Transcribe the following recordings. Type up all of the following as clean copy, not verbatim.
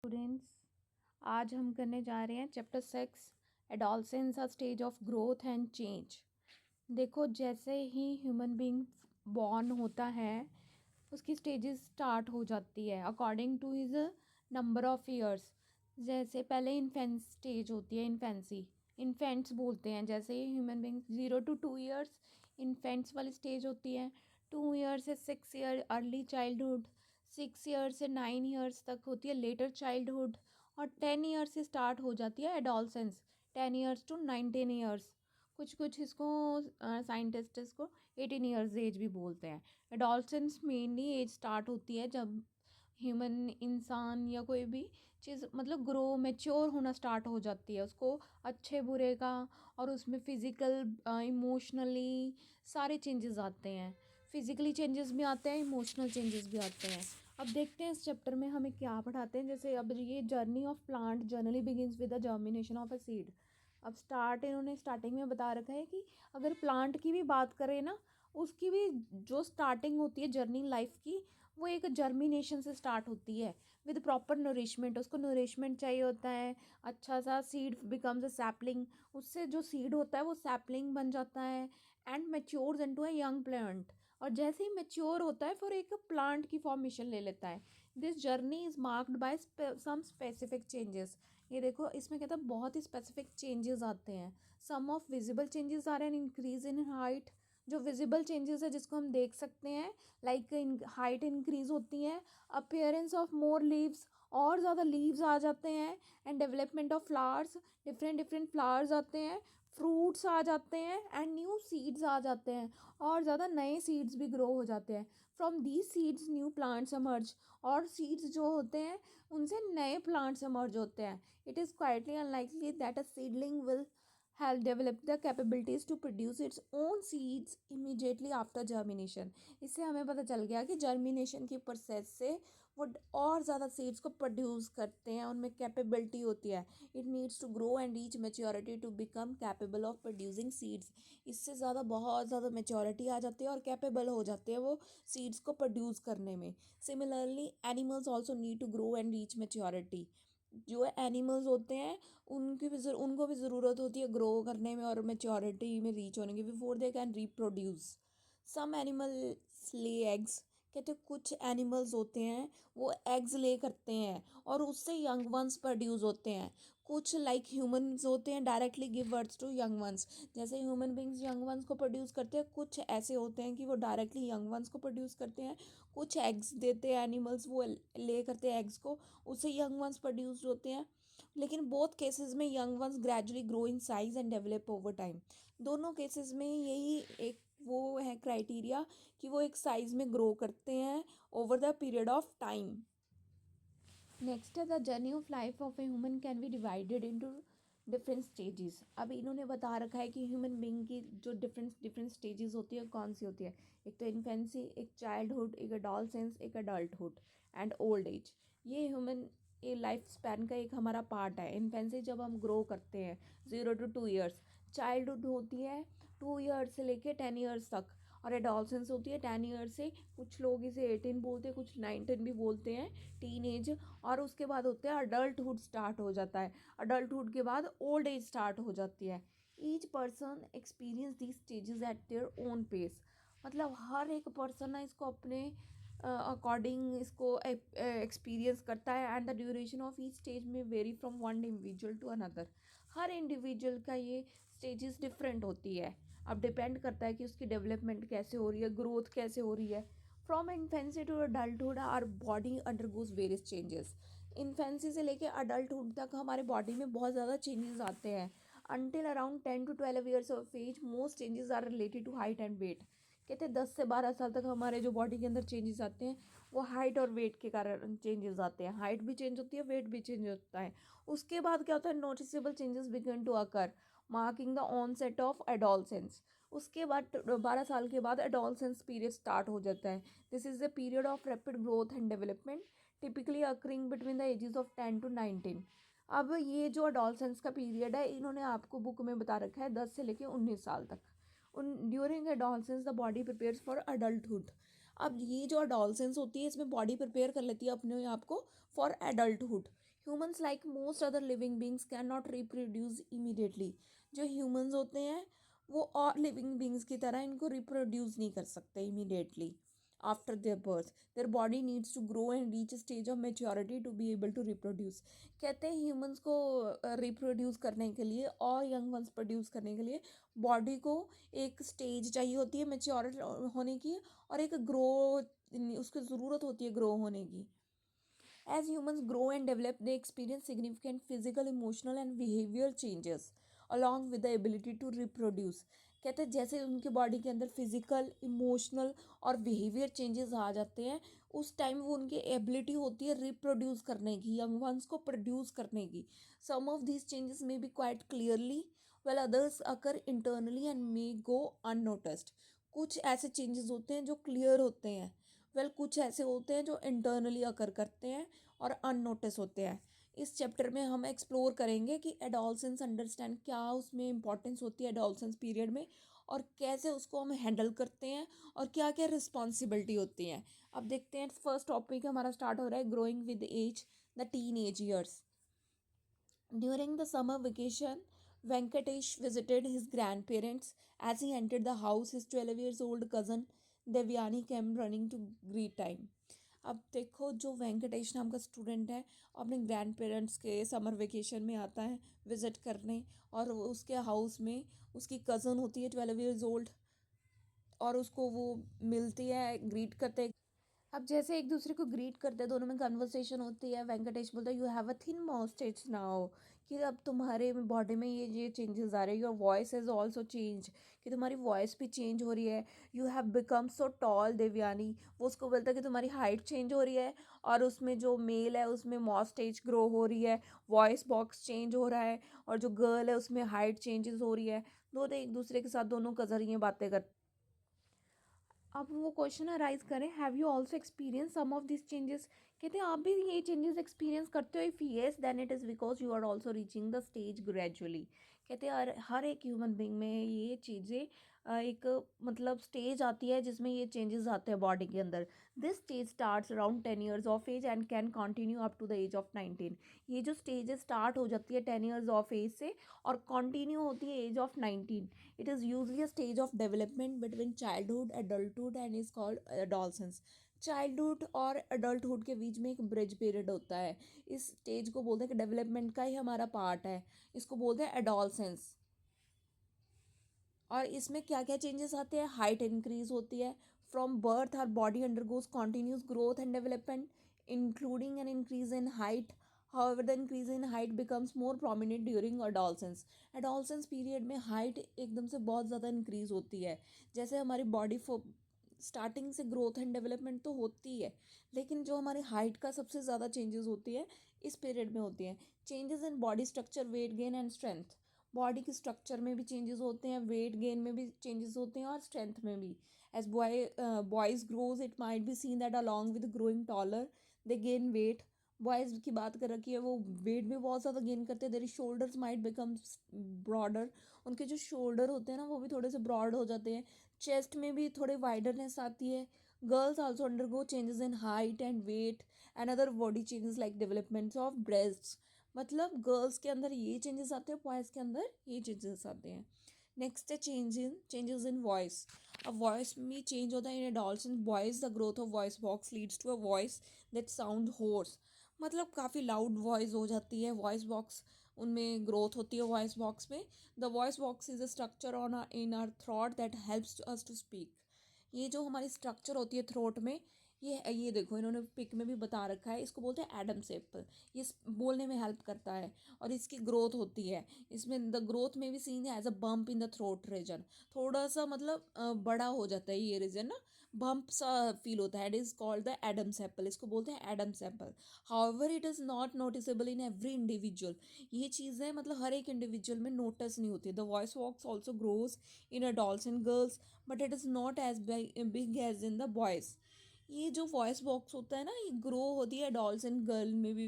Students, आज हम करने जा रहे हैं chapter 6 adolescence a stage of growth and change. देखो, जैसे ही ह्यूमन बीइंग बॉर्न होता है उसकी स्टेजेस स्टार्ट हो जाती है according to his number of years. जैसे पहले इन्फेंट स्टेज होती है, इन्फेंट्स बोलते हैं। जैसे ही human being 0 to 2 years infants वाली स्टेज होती है। 2 ईयर से 6 ईयर अर्ली चाइल्डहुड, 6 ईयर से 9 ईयर्स तक होती है लेटर चाइल्डहुड, और 10 ईयर से स्टार्ट हो जाती है एडोलसेंस, 10 ईयर्स to 19 ईयर्स। कुछ कुछ इसको साइंटिस्ट इसको 18 ईयर्स एज भी बोलते हैं। एडोलसेंस मेनली एज स्टार्ट होती है जब ह्यूमन इंसान या कोई भी चीज़ मतलब ग्रो मैच्योर होना स्टार्ट हो जाती है, उसको अच्छे बुरे का और उसमें फिज़िकल इमोशनली सारे चेंजेस आते हैं। फिज़िकली चेंजेस भी आते हैं, इमोशनल चेंजेस भी आते हैं। अब देखते हैं इस चैप्टर में हमें क्या पढ़ाते हैं। जैसे अब ये journey of plant generally begins with the germination of a seed. अब इन्होंने स्टार्टिंग में बता रखा है कि अगर प्लांट की भी बात करें ना, उसकी भी जो स्टार्टिंग होती है जर्नी लाइफ की, वो एक जर्मिनेशन से स्टार्ट होती है विद प्रॉपर नरिशमेंट। उसको नरिशमेंट चाहिए होता है, अच्छा सा सीड बिकम्स अ सैपलिंग, उससे जो सीड होता है वो सैपलिंग बन जाता है and matures into a young plant. और जैसे ही मैच्योर होता है फिर एक प्लांट की फॉर्मेशन ले लेता है। This journey is marked by some specific changes. ये देखो, इसमें कहता है बहुत ही स्पेसिफिक चेंजेस आते हैं। Some of visible changes are an increase in height. जो विजिबल चेंजेस है जिसको हम देख सकते हैं, लाइक हाइट इंक्रीज होती है, अपियरेंस ऑफ मोर लीव्स, और ज़्यादा लीव्स आ जाते हैं, and development of flowers, different different flowers आते हैं, फ्रूट्स आ जाते हैं, एंड न्यू सीड्स आ जाते हैं, और ज़्यादा नए सीड्स भी ग्रो हो जाते हैं। From these seeds new plants emerge, और सीड्स जो होते हैं उनसे नए प्लांट्स एमर्ज होते हैं। It is quietly unlikely that a seedling will have developed the capabilities to produce its own seeds immediately after germination। इससे हमें पता चल गया कि जर्मिनेशन की प्रोसेस से वो और ज़्यादा सीड्स को प्रोड्यूस करते हैं, उनमें कैपेबिलिटी होती है। It needs to grow and reach maturity to become capable of producing seeds. इससे ज़्यादा बहुत ज़्यादा मेच्योरिटी आ जाती है और कैपेबल हो जाते हैं वो सीड्स को प्रोड्यूस करने में। Similarly animals also need to grow and reach maturity. जो एनिमल्स होते हैं उनको भी ज़रूरत होती है ग्रो करने में और मेच्योरिटी में रीच होने की, before they can reproduce. Some animals lay eggs. कहते हैं कुछ एनिमल्स होते हैं वो एग्स ले करते हैं और उससे यंग वंस प्रोड्यूस होते हैं। कुछ लाइक ह्यूमंस होते हैं directly give birth to young ones. जैसे ह्यूमन बींग्स यंग वंस को प्रोड्यूस करते हैं, कुछ ऐसे होते हैं कि वो डायरेक्टली यंग वंस को प्रोड्यूस करते हैं। कुछ एग्स देते हैं एनिमल्स, वो ले करते हैं एग्स को, उससे यंग वंस प्रोड्यूस होते हैं। लेकिन बोथ केसेस में young ones gradually grow in size and develop over time. दोनों केसेस में यही एक वो है क्राइटेरिया कि वो एक साइज में ग्रो करते हैं over the period of time. Next है the journey of life of a human can be divided into different stages. अब इन्होंने बता रखा है कि ह्यूमन बीइंग की जो डिफरेंट डिफरेंट स्टेजेस होती है कौन सी होती है। एक तो इन्फेंसी, एक चाइल्डहुड, एक एडोलसेंस, एक अडल्टहुड एंड ओल्ड एज। ये ह्यूमन ये लाइफ स्पैन का एक हमारा पार्ट है। इन्फेंसी जब हम ग्रो करते हैं 0 to 2 ईयर्स, चाइल्डहुड होती है 2 ईयर्स से लेके 10 ईयर्स तक, और एडोलसेंस होती है 10 ईयर से, कुछ लोग इसे 18 बोलते हैं, कुछ 19 भी बोलते हैं, टीन एज। और उसके बाद होते हैं अडल्टहुड स्टार्ट हो जाता है। अडल्टहुड के बाद ओल्ड एज स्टार्ट हो जाती है। Each person experience these stages at their own pace. मतलब हर एक पर्सन ना इसको अपने अकॉर्डिंग इसको एक्सपीरियंस करता है, and the duration of each stage may vary from one individual to another. हर इंडिविजुअल का ये स्टेजेस डिफरेंट होती है। अब डिपेंड करता है कि उसकी डेवलपमेंट कैसे हो रही है, ग्रोथ कैसे हो रही है। From infancy to adulthood our body undergoes various changes. Infancy से लेके अडल्टहुड तक हमारे बॉडी में बहुत ज़्यादा चेंजेस आते हैं। Until around 10 to 12 years of age most changes are related to height and weight. कहते हैं 10 से 12 साल तक हमारे जो बॉडी के अंदर चेंजेस आते हैं वो हाइट और वेट के कारण चेंजेस आते हैं। हाइट भी चेंज होती है, वेट भी चेंज होता है। उसके बाद क्या होता है, noticeable changes begin to occur marking the onset of adolescence. उसके बाद 12 साल के बाद एडोलसेंस पीरियड स्टार्ट हो जाता है। This is the period of rapid growth and development typically occurring between the ages of 10 to 19। अब ये जो एडोलसेंस का पीरियड है इन्होंने आपको बुक में बता रखा है 10 से लेके 19 साल तक। उन during adolescence the body prepares for adulthood. अब ये जो एडोलसेंस होती है इसमें बॉडी प्रिपेयर कर लेती है अपने आप को for adulthood. Humans like most other living beings can not reproduce immediately. जो ह्यूमंस होते हैं वो और लिविंग बींग्स की तरह इनको रिप्रोड्यूस नहीं कर सकते immediately after their birth. Their body needs to grow and reach stage of maturity to be able to reproduce. कहते हैं ह्यूमंस को रिप्रोड्यूस करने के लिए और यंग वंस प्रोड्यूस करने के लिए बॉडी को एक स्टेज चाहिए होती है मेच्योर होने की, और एक ग्रो उसकी ज़रूरत होती है ग्रो होने की। As humans grow and develop, they experience significant physical, emotional, and behavioral changes along with the ability to reproduce. कहते हैं जैसे उनके बॉडी के अंदर फिजिकल, इमोशनल और बिहेवियर चेंजेस आ जाते हैं, उस टाइम वो उनकी एबिलिटी होती है रिप्रोड्यूस करने की, यंग वंस को प्रोड्यूस करने की. Some of these changes may be quite clearly well others occur internally and may go unnoticed. कुछ ऐसे चेंजेस होते हैं जो क्लियर होते हैं, कुछ ऐसे होते हैं जो इंटरनली अकर करते हैं और अननोटिस होते हैं. इस चैप्टर में हम एक्सप्लोर करेंगे कि एडोलसेंस अंडरस्टैंड क्या उसमें इंपॉर्टेंस होती है एडोलसेंस पीरियड में, और कैसे उसको हम हैंडल करते हैं, और क्या क्या रिस्पॉन्सिबिलिटी होती हैं. अब देखते हैं, फर्स्ट टॉपिक हमारा स्टार्ट हो रहा है growing with age, the teen age years. During the summer vacation, Venkatesh visited his grandparents. As he entered the house, his 12 years old cousin Devyani came running to greet him. अब देखो, जो वेंकटेश नाम का student है अपने grand parents के summer vacation में आता है विजिट करने, और उसके हाउस में उसकी कज़न होती है 12 years old, और उसको वो मिलती है, ग्रीट करते हैं. अब जैसे एक दूसरे को ग्रीट करते हैं, दोनों में कन्वर्सेशन होती है. वेंकटेश बोलता है, you have a thin moustache now, कि अब तुम्हारे बॉडी में ये चेंजेस आ रहे हैं. Your voice has also change, कि तुम्हारी वॉइस भी चेंज हो रही है. You have become so tall Devyani, वो उसको बोलता है कि तुम्हारी हाइट चेंज हो रही है, और उसमें जो मेल है उसमें मस्टैच ग्रो हो रही है, वॉइस बॉक्स चेंज हो रहा है, और जो गर्ल है उसमें हाइट चेंजेस हो रही है. दोनों एक दूसरे के साथ दोनों कज़न ये बातें करते. अब वो क्वेश्चन अराइज करें, have you also experience some of this changes. कहते हैं आप भी ये चेंजेस एक्सपीरियंस करते हो. If yes then it is because you are also reaching the stage gradually. कहते हैं हर एक ह्यूमन बींग में ये चीज़ें एक मतलब स्टेज आती है जिसमें ये चेंजेस आते हैं बॉडी के अंदर. This stage starts around 10 years of age and can continue up to the age of 19. ये जो स्टेज स्टार्ट हो जाती है 10 years ऑफ एज से और कंटिन्यू होती है as of 19. It is usually a stage of development between childhood, adulthood and is called adolescence. Childhood और अडल्टहुड के बीच में एक ब्रिज पीरियड होता है. इस स्टेज को बोलते हैं कि डेवलपमेंट का ही हमारा पार्ट है. इसको बोलते हैं एडोलसेंस. और इसमें क्या क्या चेंजेस आते हैं. हाइट इंक्रीज होती है. From birth our body undergoes continuous growth and development including an increase in height. However, the increase in height becomes more prominent during adolescence. Adolescence period में हाइट एकदम से बहुत ज़्यादा इंक्रीज होती है. जैसे हमारी बॉडी स्टार्टिंग से ग्रोथ एंड डेवलपमेंट तो होती है, लेकिन जो हमारी हाइट का सबसे ज़्यादा चेंजेस होती है इस पीरियड में होती हैं. Changes in body structure, weight gain and strength. Body के स्ट्रक्चर में भी चेंजेस होते हैं, वेट गेन में भी चेंजेस होते हैं, और स्ट्रेंथ में भी. As boys grows it might be seen that along with growing taller they gain weight. Boys की बात कर रखी है, वो वेट भी बहुत ज़्यादा गेन करते हैं. Their shoulders might become broader. उनके जो शोल्डर होते हैं ना वो भी थोड़े से ब्रॉड हो जाते हैं. चेस्ट में भी थोड़े वाइडरनेस आती है. Girls also undergo changes in height and weight and other body changes like developments of breasts. मतलब गर्ल्स के अंदर ये चेंजेस आते हैं, बॉयज़ के अंदर ये चेंजेस आते हैं. नेक्स्ट है चेंजेस इन वॉइस. अब वॉइस में चेंज होता है in adolescence boys. The growth of voice box leads to a voice that sound hoarse. मतलब काफ़ी लाउड वॉइस हो जाती है. वॉइस बॉक्स उनमें ग्रोथ होती है. वॉइस बॉक्स में the voice box is a structure on in our throat that helps us to speak. ये जो हमारी स्ट्रक्चर होती है थ्रोट में, ये देखो इन्होंने पिक में भी बता रखा है, इसको बोलते हैं एडम सेपल. ये बोलने में हेल्प करता है और इसकी ग्रोथ होती है. इसमें द ग्रोथ में भी सीन है as a bump in the throat region. थोड़ा सा मतलब बड़ा हो जाता है ये रीजन ना, बम्प सा फील होता है. It is called the Adam sepal. इसको बोलते हैं Adam sepal. However it is not noticeable in every individual. ये चीज़ें मतलब हर एक इंडिविजुअल में नोटिस नहीं होती. The voice box also grows in adults and girls but it is not as big as in the boys. ये जो वॉइस बॉक्स होता है ना, ये ग्रो होती है डॉल्स एंड गर्ल में भी,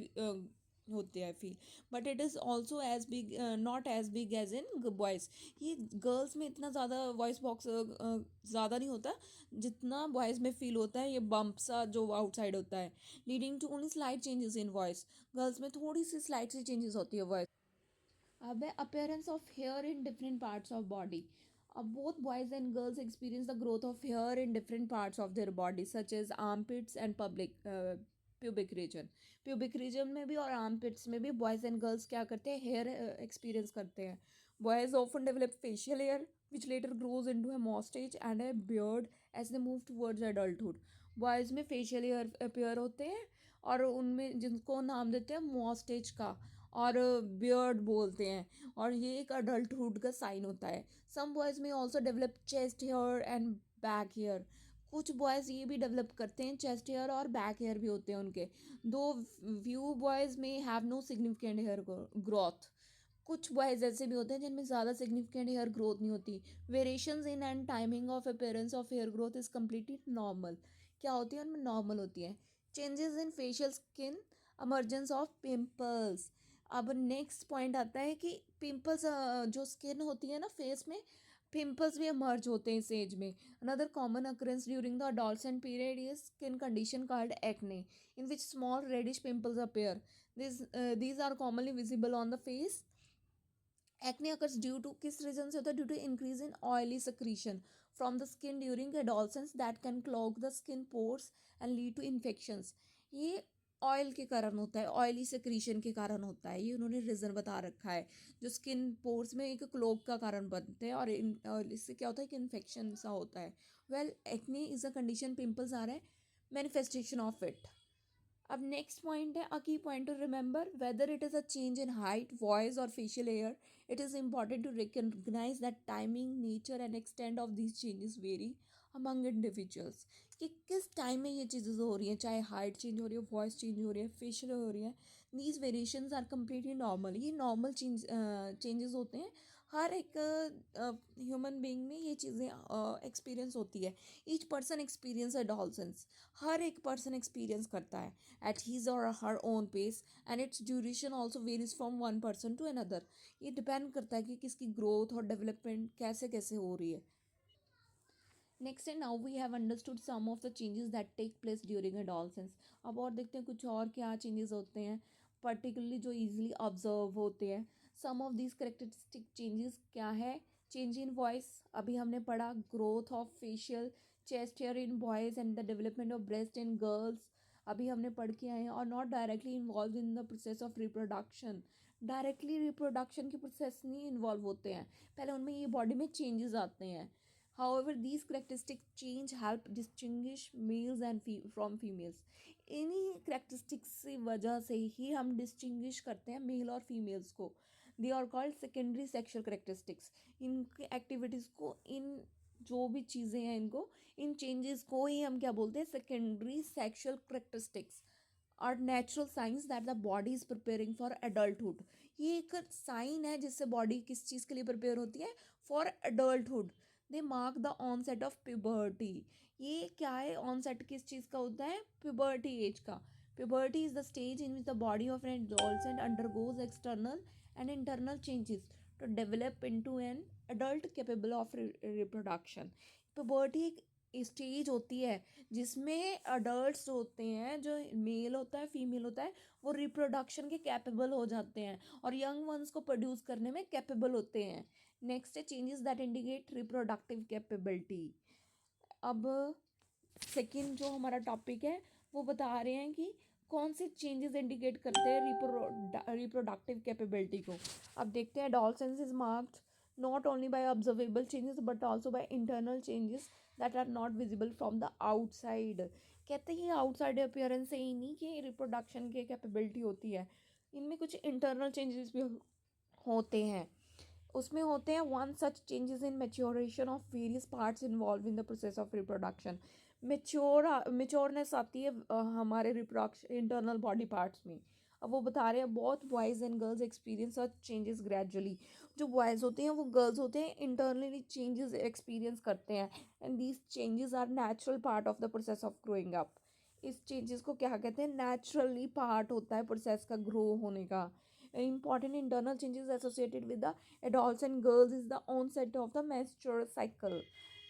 होते हैं feel, but it is also as big, not as big as in boys. ये गर्ल्स में इतना ज़्यादा वॉइस बॉक्स ज़्यादा नहीं होता जितना बॉयज़ में फील होता है, ये बम्प सा जो आउटसाइड होता है, leading to only slight changes in voice. Girls में थोड़ी सी स्लाइट सी चेंजेस होती है वॉइस। अब है appearance of hair in different parts of body. Both boys and girls experience the growth of hair in different parts of their body, such as armpits and pubic region. Pubic region में भी और armpits में भी boys and girls क्या करते हैं, hair experience करते हैं. Boys often develop facial hair, which later grows into a mustache and a beard as they move towards adulthood. Boys में facial hair appear होते हैं और उनमें जिनको नाम देते हैं mustache का, और बियर्ड बोलते हैं, और ये एक अडल्टहुड का साइन होता है। सम बॉयज़ में also develop chest hair and back hair. कुछ बॉयज़ ये भी डेवलप करते हैं, चेस्ट हेयर और बैक हेयर भी होते हैं उनके। दो व्यू बॉयज़ में have no significant hair growth. कुछ बॉयज़ ऐसे भी होते हैं जिनमें ज़्यादा सिग्निफिकेंट हेयर ग्रोथ नहीं होती। Variations in and timing of appearance of hair growth is completely normal. क्या होती है उनमें, नॉर्मल होती है। Changes in facial skin, emergence of pimples. अब नेक्स्ट पॉइंट आता है कि पिंपल्स, जो स्किन होती है ना फेस में, पिंपल्स भी emerge होते हैं इस एज में। Another common occurrence during the adolescent period is skin condition called acne, in which small reddish pimples appear. These are commonly visible on the face. Acne occurs due to किस reason से होता है, due to increase in oily secretion from the skin during adolescence that can clog the skin pores and lead to infections. ये oil के कारण होता है, oily secretion के कारण होता है, ये उन्होंने रीज़न बता रखा है, जो स्किन पोर्स में एक क्लोग का कारण बनते हैं, और इससे क्या होता है कि इन्फेक्शन सा होता है। Well, acne is a condition, pimples आ रहा है, मैनिफेस्टेशन ऑफ इट। अब नेक्स्ट पॉइंट है, a key point to remember, whether it is a change in height, voice और facial hair, it is important to recognise that timing, nature and extend of these changes vary among individuals. कि किस time में ये चीज़ें हो रही हैं, चाहे हाइट चेंज हो रही है, वॉइस चेंज हो रही है, फेशियल हो रही है, these variations are completely normal. ये नॉर्मल चेंजेस होते हैं, हर एक ह्यूमन बीइंग में ये चीज़ें एक्सपीरियंस होती है। ईच पर्सन एक्सपीरियंस एडोलसेंस, हर एक पर्सन एक्सपीरियंस करता है at his or her own pace, and its duration also varies from one person to another. ये डिपेंड करता है कि किसकी ग्रोथ और डेवलपमेंट कैसे कैसे हो रही है। नेक्स्ट है, now we have understood some of the changes that take place during adolescence. अब और देखते हैं कुछ और क्या चेंजेस होते हैं, पर्टिकुलरली जो ईजिली ऑब्जर्व होते हैं। Some of these characteristic changes क्या है, चेंज इन वॉइस, अभी हमने पढ़ा, growth of facial chest here in boys and the development of breast in girls, अभी हमने पढ़ के आए हैं। और not directly involve in the process of reproduction, directly reproduction के प्रोसेस नहीं इन्वॉल्व होते हैं, पहले उनमें ये बॉडी में चेंजेस आते हैं। However, these characteristic change help distinguish males and from females. इन्हीं characteristics की वजह से ही हम distinguish करते हैं मेल और फीमेल्स को। They are called secondary sexual characteristics. इनकी एक्टिविटीज़ को, इन जो भी चीज़ें हैं इनको, इन चेंजेस को ही हम क्या बोलते हैं, secondary sexual characteristics are natural science that the body is preparing for adulthood. ये एक साइन है जिससे बॉडी किस चीज़ के लिए प्रिपेयर होती है, for adulthood. They mark the onset of puberty. ये क्या है, ऑनसेट किस चीज़ का होता है, प्यूबर्टी एज का। Puberty is the stage in which the body of an adolescent undergoes external and internal changes to develop into an adult capable of reproduction. Puberty एक स्टेज होती है जिसमें अडल्ट होते हैं, जो मेल होता है फीमेल होता है, वो रिप्रोडक्शन के कैपेबल हो जाते हैं और यंग वंस को प्रोड्यूस करने में कैपेबल होते हैं। नेक्स्ट है, changes that indicate reproductive capability. अब सेकंड जो हमारा टॉपिक है वो बता रहे हैं कि कौन से चेंजेस इंडिकेट करते हैं रिप्रोडक्टिव कैपेबिलिटी को। अब देखते हैं, adolescence is marked not only by observable changes but also by internal changes that are not visible from the outside. कहते हैं आउटसाइड अपीयरेंस से ही नहीं कि रिप्रोडक्शन की कैपेबिलिटी होती है, इनमें कुछ इंटरनल चेंजेस भी होते हैं। उसमें होते हैं, one such changes in maturation of various parts involved in the process of reproduction. Matureness आती है हमारे रिप्रोडक्शन इंटरनल बॉडी पार्ट्स में। अब वो बता रहे हैं, बहुत boys and girls experience such changes gradually. जो बॉयज़ होते हैं वो गर्ल्स होते हैं, इंटरनली चेंजेस एक्सपीरियंस करते हैं, and these changes are natural part of the process of growing up. इस चेंजेस को क्या कहते हैं, नेचुरली पार्ट होता है प्रोसेस का ग्रो होने का। Important internal changes associated with the adolescent girls is the onset of the menstrual cycle.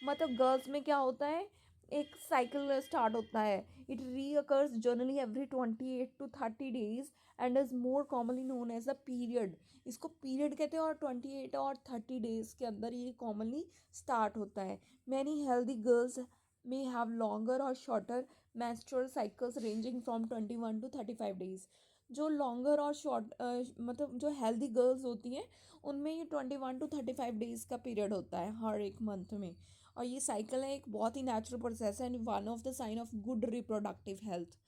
मतलब गर्ल्स में क्या होता है, एक साइकिल स्टार्ट होता है। It recurs generally every 28 to 30 days and is more commonly known as a period. इसको period कहते हैं और 28 और 30 days के अंदर ये कॉमनली स्टार्ट होता है। Many healthy girls may have longer or shorter menstrual cycles ranging from 21 to 35 days। जो लॉन्गर और शॉर्ट मतलब जो हेल्दी गर्ल्स होती हैं उनमें ये 21 to 35 days का पीरियड होता है हर एक मंथ में। और ये साइकिल है एक बहुत ही नेचुरल प्रोसेस है and one of the sign of good reproductive health.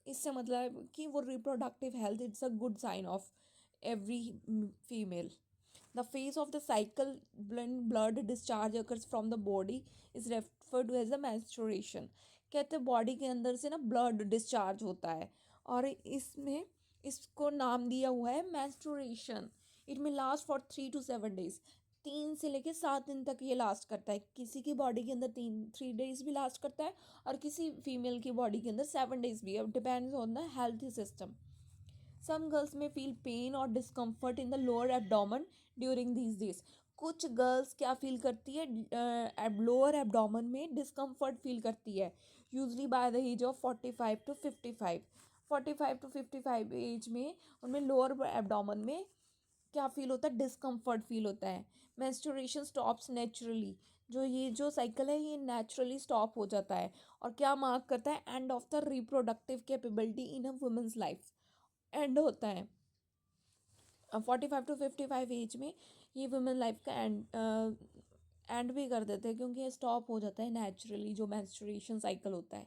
इससे मतलब कि वो reproductive health it's a good sign of every female. The phase of the cycle when blood discharge occurs from the body is referred to as a menstruation। कहते हैं body के अंदर से ना ब्लड डिस्चार्ज होता है और इसमें इसको नाम दिया हुआ है menstruation। इट में लास्ट फॉर 3 to 7 days। 3 से लेकर 7 दिन तक ये लास्ट करता है। किसी की बॉडी के अंदर 3 days भी लास्ट करता है और किसी फीमेल की बॉडी के अंदर 7 days भी। अब depends on the health system. Some girls may feel pain or discomfort in the lower abdomen during these days। कुछ गर्ल्स क्या फील करती है, लोअर एब्डोमेन में डिस्कम्फर्ट फील करती है usually by the age of 45 to 55। 45 to 55 age में उनमें lower abdomen में क्या फील होता है, डिस्कम्फर्ट फील होता है। Menstruation stops naturally. जो साइकिल है ये नेचुरली स्टॉप हो जाता है और क्या मार्क करता है, end of the reproductive capability in a women's life end होता है। 45 to 55 एज में ये वुमेन लाइफ का एंड भी कर देते हैं क्योंकि ये स्टॉप हो जाता है नेचुरली जो मेंस्ट्रुएशन साइकिल होता है।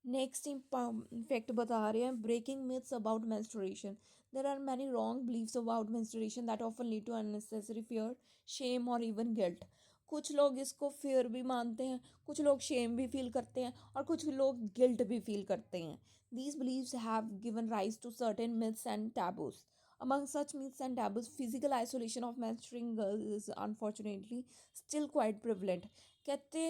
नेक्स्ट इम्पैक्ट बता रहे हैं breaking myths about menstruation. There are many wrong believes about menstruation that often lead to unnecessary fear, shame और इवन गिल्ट। कुछ लोग इसको फियर भी मानते हैं, कुछ लोग शेम भी फील करते हैं और कुछ लोग गिल्ट भी फील करते हैं। These beliefs have given rise to certain myths and taboos. Among such myths and taboos, physical isolation of menstruating girls is unfortunately still quite prevalent। कहते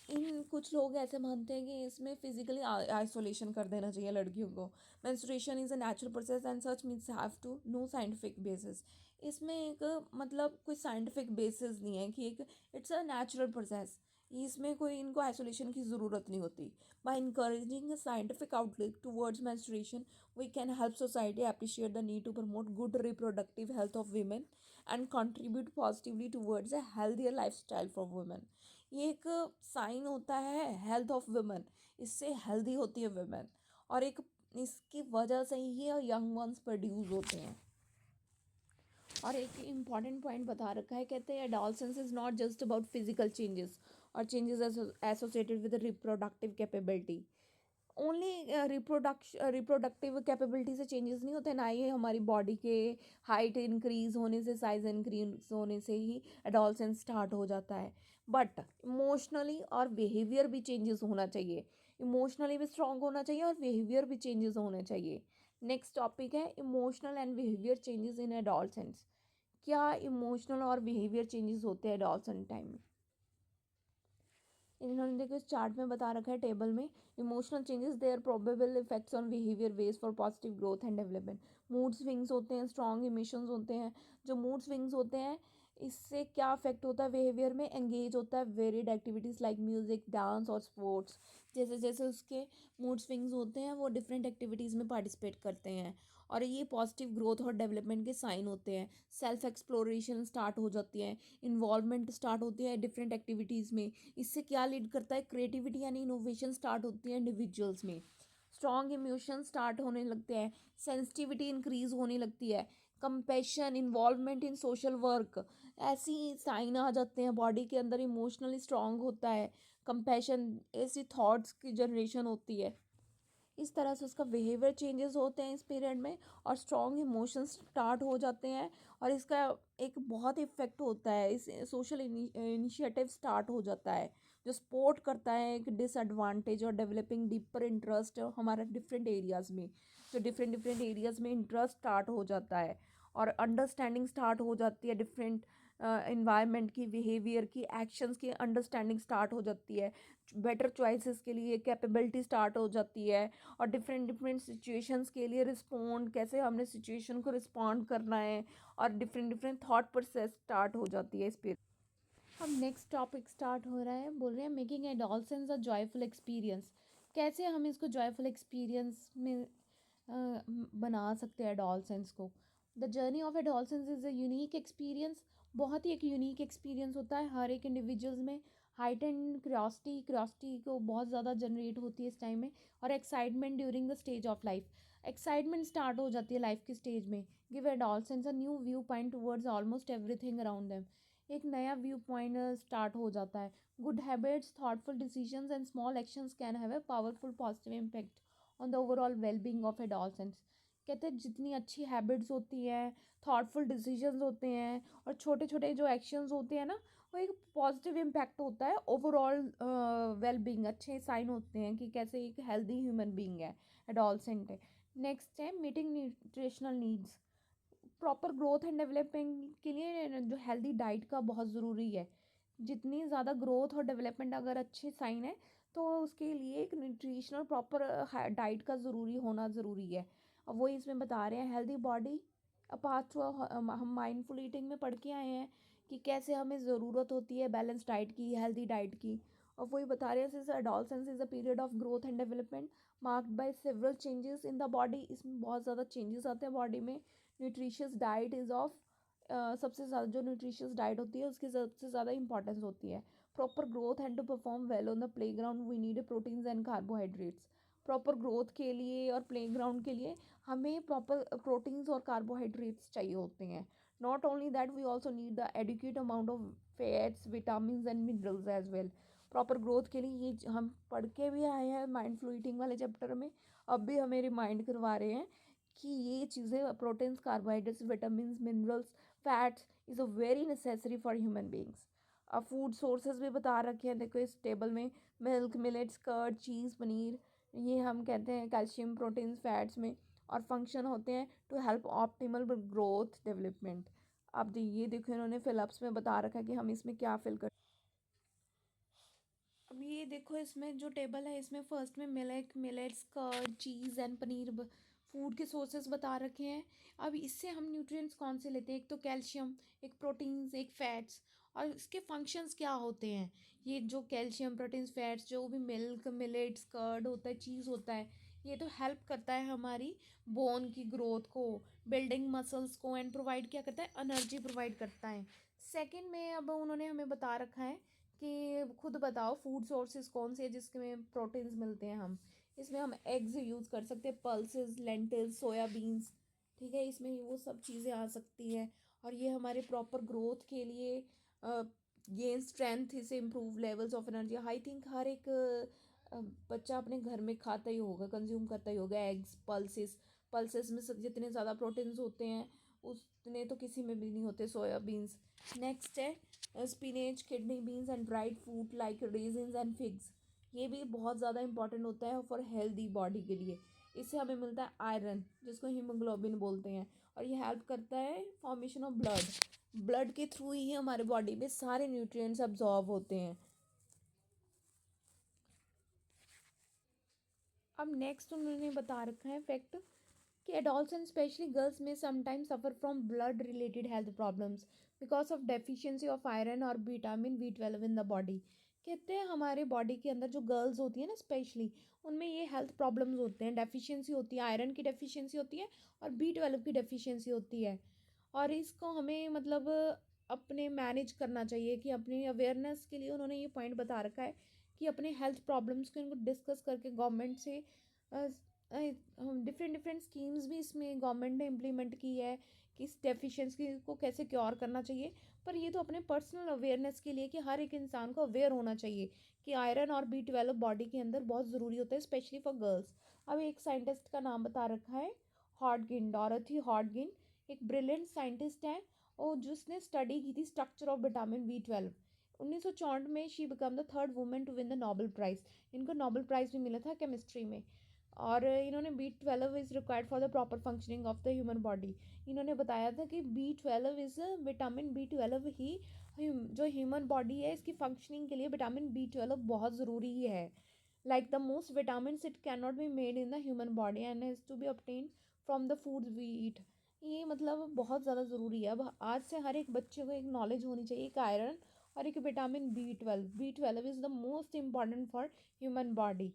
इन कुछ लोग ऐसे मानते हैं कि इसमें फिजिकली आइसोलेशन कर देना चाहिए लड़कियों को। menstruation is a natural process and such myths have to no scientific basis। इसमें एक मतलब कोई साइंटिफिक बेसिस नहीं है कि एक इट्स अ नेचुरल प्रोसेस, इसमें कोई इनको आइसोलेशन की ज़रूरत नहीं होती। By encouraging a scientific outlook towards menstruation, we can help society appreciate the need to promote good reproductive health of women and contribute positively towards a healthier lifestyle for women। ये एक sign होता है health of women, इससे healthy होती है women और एक इसकी वजह से ही यंग वंस प्रोड्यूस होते हैं। और एक इम्पॉर्टेंट पॉइंट बता रखा है, कहते हैं adolescence is not just about physical changes और changes associated with reproductive capability only. Reproductive capability से चेंजेस नहीं होते, ना ही हमारी बॉडी के हाइट इंक्रीज होने से, साइज इंक्रीज होने से ही एडोलसेंस स्टार्ट हो जाता है। बट इमोशनली और बिहेवियर भी चेंजेस होना चाहिए, इमोशनली भी स्ट्रांग होना चाहिए और बिहेवियर भी चेंजेस होने चाहिए। नेक्स्ट टॉपिक है emotional and behaviour changes in adolescence. क्या इमोशनल और बिहेवियर चेंजेस होते हैं एडोलसेंट टाइम में? इन्होंने देखो इस चार्ट में बता रखा है टेबल में, emotional changes their probable effects on behaviour ways for positive growth and development. Mood swings होते हैं, स्ट्रॉन्ग इमोशंस होते हैं। जो मूड स्विंग्स होते हैं इससे क्या अफेक्ट होता है बिहेवियर में, एंगेज होता है varied activities like music, dance और स्पोर्ट्स। जैसे जैसे उसके मूड स्विंग्स होते हैं वो डिफरेंट एक्टिविटीज़ में पार्टिसिपेट करते हैं और ये पॉजिटिव ग्रोथ और डेवलपमेंट के साइन होते हैं। सेल्फ एक्सप्लोरेशन स्टार्ट हो जाती है, इन्वॉल्वमेंट स्टार्ट होती है डिफरेंट एक्टिविटीज़ में। इससे क्या लीड करता है, क्रिएटिविटी यानी इनोवेशन स्टार्ट होती है इंडिविजुअल्स में। स्ट्रॉन्ग इमोशन स्टार्ट होने लगते हैं, सेंसिटिविटी इंक्रीज होने लगती है, compassion, involvement in social work, ऐसी साइन आ जाते हैं बॉडी के अंदर। इमोशनली स्ट्रॉन्ग होता है, कंपैशन, ऐसी थॉट्स की जनरेशन होती है। इस तरह से उसका बिहेवियर चेंजेस होते हैं इस पीरियड में और स्ट्रॉन्ग इमोशंस स्टार्ट हो जाते हैं और इसका एक बहुत इफेक्ट होता है, इस सोशल इनिशिएटिव स्टार्ट हो जाता है जो सपोर्ट करता है एक डिसएडवांटेज और डेवलपिंग डीपर इंटरेस्ट हमारा डिफरेंट एरियाज़ में। जो डिफरेंट डिफरेंट एरियाज़ में इंटरेस्ट स्टार्ट हो जाता है और अंडरस्टैंडिंग स्टार्ट हो जाती है डिफरेंट इन्वायरमेंट की, बिहेवियर की, एक्शंस की अंडरस्टैंडिंग स्टार्ट हो जाती है, बेटर चॉइसेस के लिए कैपेबिलिटी स्टार्ट हो जाती है, और डिफरेंट डिफरेंट सिचुएशंस के लिए रिस्पॉन्ड, कैसे हमने सिचुएशन को रिस्पॉन्ड करना है, और different different thought process start हो जाती है इस पे। अब नेक्स्ट टॉपिक स्टार्ट हो रहा है, बोल रहे हैं मेकिंग एडोलसेंस अ जॉयफुल एक्सपीरियंस। कैसे हम इसको जॉयफुल एक्सपीरियंस में बना सकते हैं एडोलसेंस को। The journey of adolescence is a unique experience. बहुत ही एक यूनिक एक्सपीरियंस होता है हर एक इंडिविजुअल्स में। हाइट एंड क्यूरियोसिटी को बहुत ज़्यादा जनरेट होती है इस टाइम में, और excitement during the stage of life. Excitement start हो जाती है लाइफ की स्टेज में। Give adolescence a new view point towards almost everything around them. एक नया व्यू पॉइंट स्टार्ट हो जाता है। Good habits, thoughtful decisions and small actions can have a powerful positive impact on the overall wellbeing of adolescents. कहते हैं जितनी अच्छी habits होती हैं, थॉटफुल डिसीजंस होते हैं, और छोटे छोटे जो एक्शंस होते हैं ना, वो एक पॉजिटिव इम्पैक्ट होता है ओवरऑल वेलबींग। अच्छे साइन होते हैं कि कैसे एक हेल्दी ह्यूमन बींग है, एडोलसेंट है। नेक्स्ट है meeting nutritional needs. Proper growth and development के लिए जो हेल्दी डाइट का बहुत ज़रूरी है। जितनी ज़्यादा ग्रोथ और डेवलपमेंट अगर अच्छे साइन है, तो उसके लिए एक न्यूट्रिशनल प्रॉपर डाइट का ज़रूरी होना ज़रूरी है। अब वही इसमें बता रहे हैं, हेल्दी बॉडी अपार्ट टू, हम माइंडफुल ईटिंग में पढ़ के आए हैं कि कैसे हमें ज़रूरत होती है बैलेंस डाइट की, हेल्दी डाइट की। और वही बता रहे हैं, since adolescence is a period of growth and development marked by several changes in the body. इसमें बहुत ज़्यादा चेंजेस आते हैं बॉडी में। न्यूट्रिशियस डाइट इज़ ऑफ, सबसे ज़्यादा जो न्यूट्रिशियस डाइट होती है उसकी सबसे ज़्यादा इंपॉर्टेंस होती है। Proper growth and to perform well on the playground we need proteins and carbohydrates. Proper growth के लिए और प्ले ग्राउंड के लिए हमें प्रॉपर प्रोटीन्स और कार्बोहाइड्रेट्स चाहिए होते हैं। Not only that, we also need the adequate amount of fats, vitamin and minerals as well. Proper growth के लिए ये हम पढ़ के भी आए हैं माइंडफुल ईटिंग वाले चैप्टर में, अब भी हमें रिमाइंड करवा रहे हैं कि ये चीज़ें, proteins, carbohydrates, vitamin, minerals, fats is a very necessary for human beings. अब फूड सोर्सेज भी बता रखे हैं देखो इस टेबल में। मिल्क, मिलेट्स, कर्ड, चीज़, पनीर, ये हम कहते हैं कैल्शियम, प्रोटीन्स, फैट्स में, और फंक्शन होते हैं to help optimal growth development. अब ये देखो इन्होंने फिलअप्स में बता रखा है कि हम इसमें क्या फिल कर। अब ये देखो इसमें जो टेबल है, इसमें फर्स्ट में milk, millets, curd, cheese and paneer food के सोर्सेज बता रखे हैं। अब इससे हम न्यूट्रिएंट्स कौन से लेते हैं, एक तो कैल्शियम, एक प्रोटीन्स, एक फैट्स। और इसके फंक्शंस क्या होते हैं, ये जो कैल्शियम, प्रोटीन्स, फैट्स, जो भी मिल्क, मिलेट्स, कर्ड होता है, चीज़ होता है, ये तो हेल्प करता है हमारी बोन की ग्रोथ को, बिल्डिंग मसल्स को, एंड प्रोवाइड क्या करता है, एनर्जी प्रोवाइड करता है। सेकेंड में अब उन्होंने हमें बता रखा है कि खुद बताओ फूड सोर्सेज कौन से हैं जिसमें प्रोटीन्स मिलते हैं। हम इसमें हम एग्स यूज़ कर सकते हैं, पल्सेस, लेंटिल्स, सोयाबीन्स, ठीक है, इसमें वो सब चीज़ें आ सकती हैं। और ये हमारे प्रॉपर ग्रोथ के लिए गेन स्ट्रेंथ, इसे improve levels of energy. I think हर एक बच्चा अपने घर में खाता ही होगा, कंज्यूम करता ही होगा एग्स, पल्सेस। पल्सेस में जितने ज़्यादा प्रोटीन्स होते हैं उतने तो किसी में भी नहीं होते, सोयाबीन्स। नेक्स्ट है spinach, kidney beans and dried fruit like resins and figs. ये भी बहुत ज़्यादा इंपॉर्टेंट होता है फॉर हेल्दी बॉडी के लिए। इससे हमें मिलता है आयरन, जिसको हीमोग्लोबिन बोलते हैं, और ये हेल्प करता है फॉर्मेशन ऑफ ब्लड। ब्लड के थ्रू ही हमारे बॉडी में सारे न्यूट्रिएंट्स अब्जॉर्ब होते हैं। अब नेक्स्ट उन्होंने बता रखा है फैक्ट कि adolescent specially girls may sometimes suffer from blood related health problems because of deficiency of iron और vitamin B12 in the body. कहते हैं हमारे बॉडी के अंदर जो गर्ल्स होती है ना स्पेशली, उनमें ये हेल्थ प्रॉब्लम्स होते हैं, डेफिशिएंसी होती है, आयरन की डेफिशिएंसी होती है, और B12 की डेफिशिएंसी होती है। और इसको हमें मतलब अपने मैनेज करना चाहिए, कि अपनी अवेयरनेस के लिए उन्होंने ये पॉइंट बता रखा है कि अपने हेल्थ प्रॉब्लम्स को इनको डिस्कस करके गवर्नमेंट से डिफरेंट डिफरेंट स्कीम्स भी इसमें गवर्नमेंट ने इम्प्लीमेंट की है कि इस डेफिशिएंसी को कैसे क्योर करना चाहिए। पर ये तो अपने पर्सनल अवेयरनेस के लिए, कि हर एक इंसान को अवेयर होना चाहिए कि आयरन और B12 बॉडी के अंदर बहुत ज़रूरी होता है, स्पेशली फॉर गर्ल्स। अब एक साइंटिस्ट का नाम बता रखा है, हॉटगिन, डॉरथी हॉटगिन। एक ब्रिलियंट साइंटिस्ट है और जिसने स्टडी की थी स्ट्रक्चर ऑफ विटामिन B12। 1964 में she became the third women to win the Nobel prize. इनको नोबेल प्राइज़ भी मिला था केमिस्ट्री में। और इन्होंने B12 is required for the proper functioning of the human body. इन्होंने बताया था कि B12 इज़ विटामिन B12 ही जो ह्यूमन बॉडी है इसकी फंक्शनिंग के लिए विटामिन B12 बहुत ज़रूरी है। Like the most vitamin it can not be made in the human body and has to be obtained from the foods we eat. ये मतलब बहुत ज़्यादा ज़रूरी है। अब आज से हर एक बच्चे को एक नॉलेज होनी चाहिए, एक आयरन और एक vitamin B12 is the most important for human body.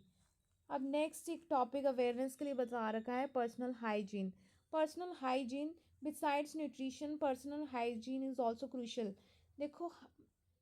अब नेक्स्ट एक टॉपिक अवेयरनेस के लिए बता रखा है personal hygiene. Personal hygiene besides nutrition, personal hygiene is also crucial. देखो,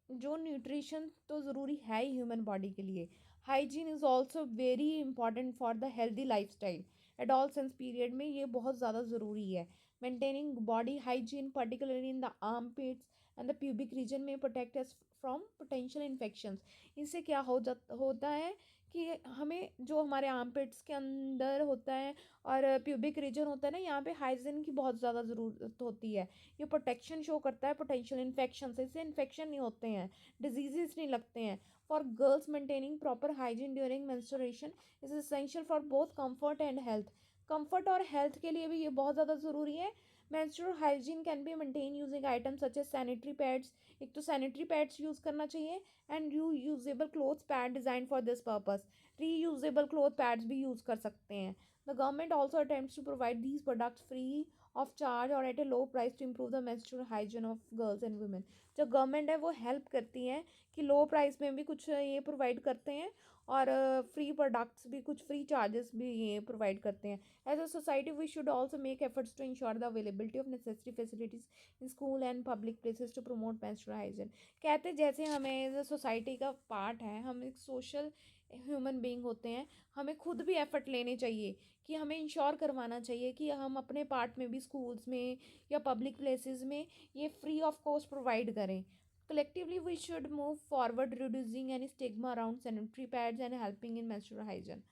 जो न्यूट्रिशन तो ज़रूरी है ही ह्यूमन बॉडी के लिए, hygiene is also very important for the healthy life style. Adolescence period में ये बहुत ज़्यादा ज़रूरी है। Maintaining body hygiene particularly in the arm pits and the pubic region may protect us from potential infections. इससे क्या होता है कि हमें जो हमारे आर्म पिट्स के अंदर होता है और प्यूबिक रीजन होता है ना, यहाँ पे हाइजीन की बहुत ज़्यादा ज़रूरत होती है। ये प्रोटेक्शन शो करता है पोटेंशियल इन्फेक्शन से, इससे इन्फेक्शन नहीं होते हैं, डिजीजेस नहीं लगते हैं। For girls maintaining proper hygiene during menstruation is essential for both comfort and health. Comfort और हेल्थ के लिए भी ये बहुत ज़्यादा ज़रूरी है। menstrual hygiene can be maintained using items such as sanitary pads। एक तो sanitary pads यूज़ करना चाहिए and reusable clothes pad designed for this purpose। reusable cloth pads भी यूज़ कर सकते हैं। The government also attempts to provide these products free of charge or at a low price to improve the menstrual hygiene of girls and women। जो government है वो help करती है कि लो प्राइस में भी कुछ ये प्रोवाइड करते हैं और फ्री प्रोडक्ट्स भी, कुछ फ्री चार्जेस भी ये प्रोवाइड करते हैं। As a society we should also make efforts to ensure the availability of necessary facilities in school and public places to promote menstrual hygiene. कहते हैं जैसे हमें एज अ सोसाइटी का पार्ट है, हम एक सोशल ह्यूमन बीइंग होते हैं, हमें खुद भी एफर्ट लेने चाहिए कि हमें इंश्योर करवाना चाहिए कि हम अपने पार्ट में भी स्कूल्स में या पब्लिक प्लेसेस में ये फ्री ऑफ कॉस्ट प्रोवाइड करें। Collectively, we should move forward reducing any stigma around sanitary pads and helping in menstrual hygiene।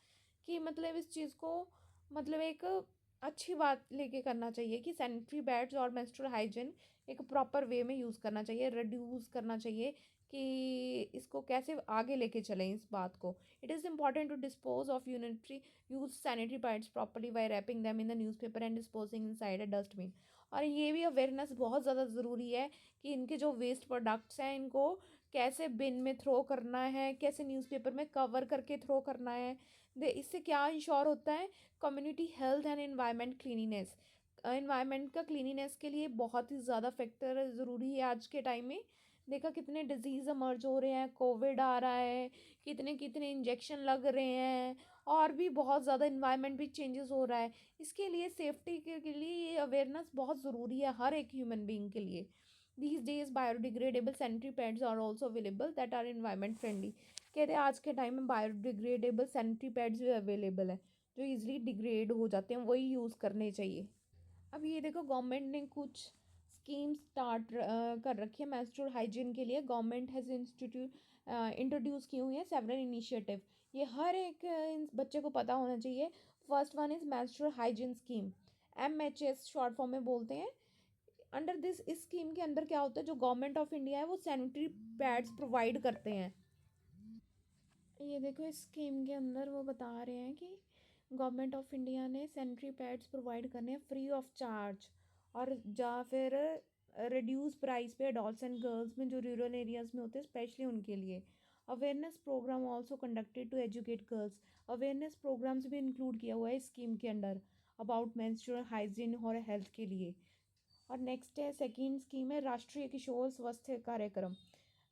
कि मतलब इस चीज़ को मतलब एक अच्छी बात लेके करना चाहिए कि सैनिटरी पैड्स और मेंस्ट्रुअल हाइजीन एक प्रॉपर वे में यूज़ करना चाहिए, रिड्यूस करना चाहिए कि इसको कैसे आगे लेके चलें इस बात को। It is important to dispose of unitary use sanitary pads properly by wrapping them in the newspaper and disposing inside a dustbin. और ये भी अवेयरनेस बहुत ज़्यादा ज़रूरी है कि इनके जो वेस्ट प्रोडक्ट्स हैं इनको कैसे बिन में थ्रो करना है, कैसे न्यूज़पेपर में कवर करके थ्रो करना है। इससे क्या इंश्योर होता है, community health and environment cleanliness. Environment का क्लीनिनेस के लिए बहुत ही ज़्यादा फैक्टर ज़रूरी है आज के टाइम में। देखा कितने डिजीज़ इमर्ज हो रहे हैं, कोविड आ रहा है, कितने कितने इंजेक्शन लग रहे हैं और भी बहुत ज़्यादा इन्वायरमेंट भी चेंजेस हो रहा है। इसके लिए सेफ्टी के लिए ये अवेयरनेस बहुत ज़रूरी है हर एक ह्यूमन बीइंग के लिए। These days biodegradable sanitary pads are also available that are environment friendly। कहते हैं आज के टाइम में बायोडिग्रेडेबल सैनिटरी पैड्स भी अवेलेबल है जो इजीली डिग्रेड हो जाते हैं, वही यूज़ करने चाहिए। अब ये देखो गवर्नमेंट ने कुछ स्कीम स्टार्ट कर रखी है मेंस्ट्रुअल हाइजीन के लिए। गवर्नमेंट हैज़ इंट्रोड्यूस की हुई है सेवरल इनिशिएटिव। ये हर एक बच्चे को पता होना चाहिए। First one is menstrual hygiene scheme, MHS short form में बोलते हैं। अंडर दिस, इस स्कीम के अंदर क्या होता है, जो गवर्नमेंट ऑफ इंडिया है वो सैनिटरी पैड्स प्रोवाइड करते हैं। ये देखो इस स्कीम के अंदर वो बता रहे हैं कि गवर्नमेंट ऑफ इंडिया ने सैनिटरी पैड्स प्रोवाइड करने हैं फ्री ऑफ चार्ज और या फिर रिड्यूस प्राइस पे अडल्ट्स एंड गर्ल्स में जो रूरल एरियाज़ में होते हैं स्पेशली उनके लिए। Awareness program also conducted to educate girls. Awareness programs भी इंक्लूड किया हुआ है इस स्कीम के अंदर अबाउट मेंस्ट्रुअल हाइजीन और हेल्थ के लिए। और नेक्स्ट है सेकेंड स्कीम है राष्ट्रीय किशोर स्वास्थ्य कार्यक्रम।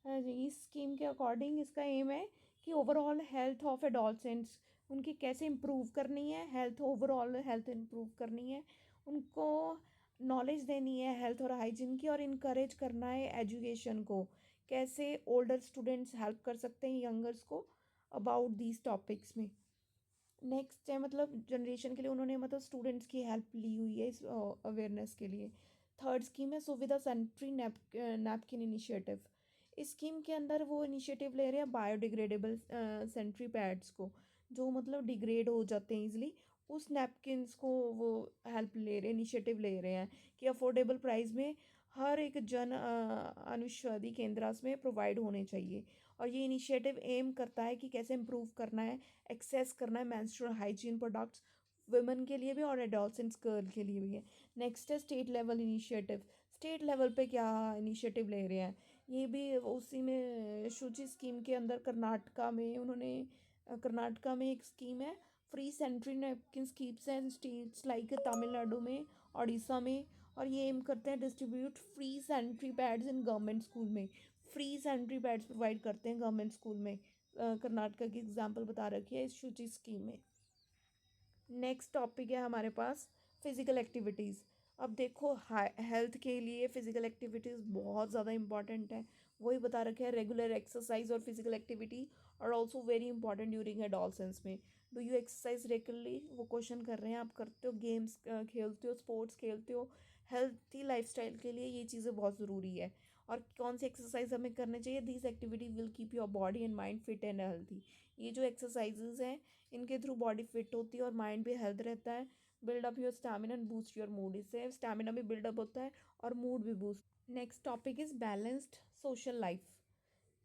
इस स्कीम के अकॉर्डिंग इसका एम है कि ओवरऑल हेल्थ ऑफ एडोलसेंट्स, उनकी कैसे इम्प्रूव करनी है, हेल्थ ओवरऑल हेल्थ इम्प्रूव करनी है, उनको नॉलेज देनी है हेल्थ और हाइजीन की और इनकरेज करना है एजुकेशन को। कैसे ओल्डर स्टूडेंट्स हेल्प कर सकते हैं यंगर्स को अबाउट दीज टॉपिक्स में। नेक्स्ट है मतलब जनरेशन के लिए उन्होंने मतलब स्टूडेंट्स की हेल्प ली हुई है इस अवेयरनेस के लिए। थर्ड स्कीम है सुविधा सेंट्री नैपकिन इनिशिएटिव। इस स्कीम के अंदर वो इनिशिएटिव ले रहे हैं बायोडिग्रेडेबल सेंट्री पैड्स को, जो मतलब डिग्रेड हो जाते हैं इजीली, उस नैपकिन्स को वो हेल्प ले रहे इनिशिएटिव ले रहे हैं कि अफोर्डेबल प्राइस में हर एक जन अनुषधि केंद्रास में प्रोवाइड होने चाहिए। और ये इनिशिएटिव एम करता है कि कैसे इम्प्रूव करना है, एक्सेस करना है मेंस्ट्रुअल हाइजीन प्रोडक्ट्स वुमेन के लिए भी और एडोलसेंट्स गर्ल के लिए भी है। नेक्स्ट है state level initiative. State level पे क्या इनिशिएटिव ले रहे हैं, ये भी उसी में शुचि स्कीम के अंदर कर्नाटका में उन्होंने कर्नाटका में एक स्कीम है, free sanitary napkin schemes and states like Tamil Nadu में, उड़ीसा में। और ये एम करते हैं distribute free sanitary pads in government school में। फ्री सैनिटरी पैड्स प्रोवाइड करते हैं गवर्नमेंट स्कूल में। कर्नाटका की एग्जांपल बता रखी है इस शुचि स्कीम में। नेक्स्ट टॉपिक है हमारे पास फिज़िकल एक्टिविटीज़। अब देखो हेल्थ के लिए फ़िज़िकल एक्टिविटीज़ बहुत ज़्यादा इंपॉर्टेंट है। वही बता रखे हैं रेगुलर एक्सरसाइज और फिजिकल एक्टिविटी और also very important during adolescence में। डू यू एक्सरसाइज रेगुलरली, वो क्वेश्चन कर रहे हैं, आप करते हो, गेम्स खेलते हो, स्पोर्ट्स खेलते हो। हेल्थी लाइफस्टाइल के लिए ये चीज़ें बहुत ज़रूरी है। और कौन सी एक्सरसाइज हमें करनी चाहिए, this activity will keep your body and mind fit and healthy. ये जो एक्सरसाइजेज हैं इनके थ्रू बॉडी फिट होती है और माइंड भी हेल्थ रहता है। Build up your stamina and boost your mood, इससे स्टैमिना भी बिल्डअप होता है और मूड भी boost. Next topic is balanced social life.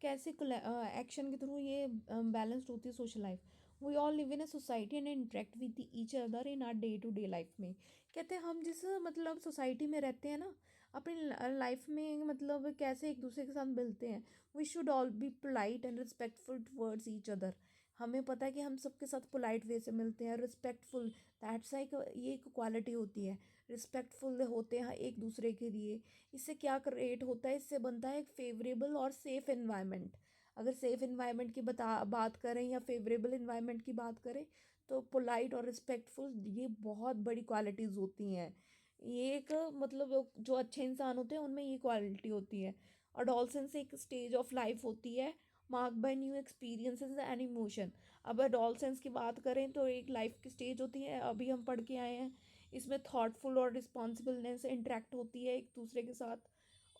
कैसे एक्शन के थ्रू ये बैलेंस्ड होती है social life. We all live in a society and interact with each other in our day to day life में। कहते हैं हम जिस मतलब सोसाइटी में रहते हैं ना, अपनी लाइफ में मतलब कैसे एक दूसरे के साथ मिलते हैं। We should all be polite and respectful towards each other. हमें पता है कि हम सबके साथ पोलाइट वे से मिलते हैं, रिस्पेक्टफुल, दैट्स लाइक ये एक क्वालिटी होती है। रिस्पेक्टफुल होते हैं एक दूसरे के लिए। इससे क्या क्रिएट होता है, इससे बनता है एक फेवरेबल और सेफ़ इन्वायरमेंट। अगर सेफ़ इन्वायरमेंट की बात करें या फेवरेबल इन्वायरमेंट की बात करें, तो पोलाइट और रिस्पेक्टफुल ये बहुत बड़ी क्वालिटीज़ होती हैं। ये एक मतलब जो अच्छे इंसान होते हैं उनमें ये क्वालिटी होती है। अडोलसेंस एक स्टेज ऑफ लाइफ होती है mark bye new experiences and emotion. अब अडोलसेंस की बात करें तो एक लाइफ की स्टेज होती है, अभी हम पढ़ के आए हैं। इसमें थॉटफुल और रिस्पॉन्सिबलनेस इंटरेक्ट होती है एक दूसरे के साथ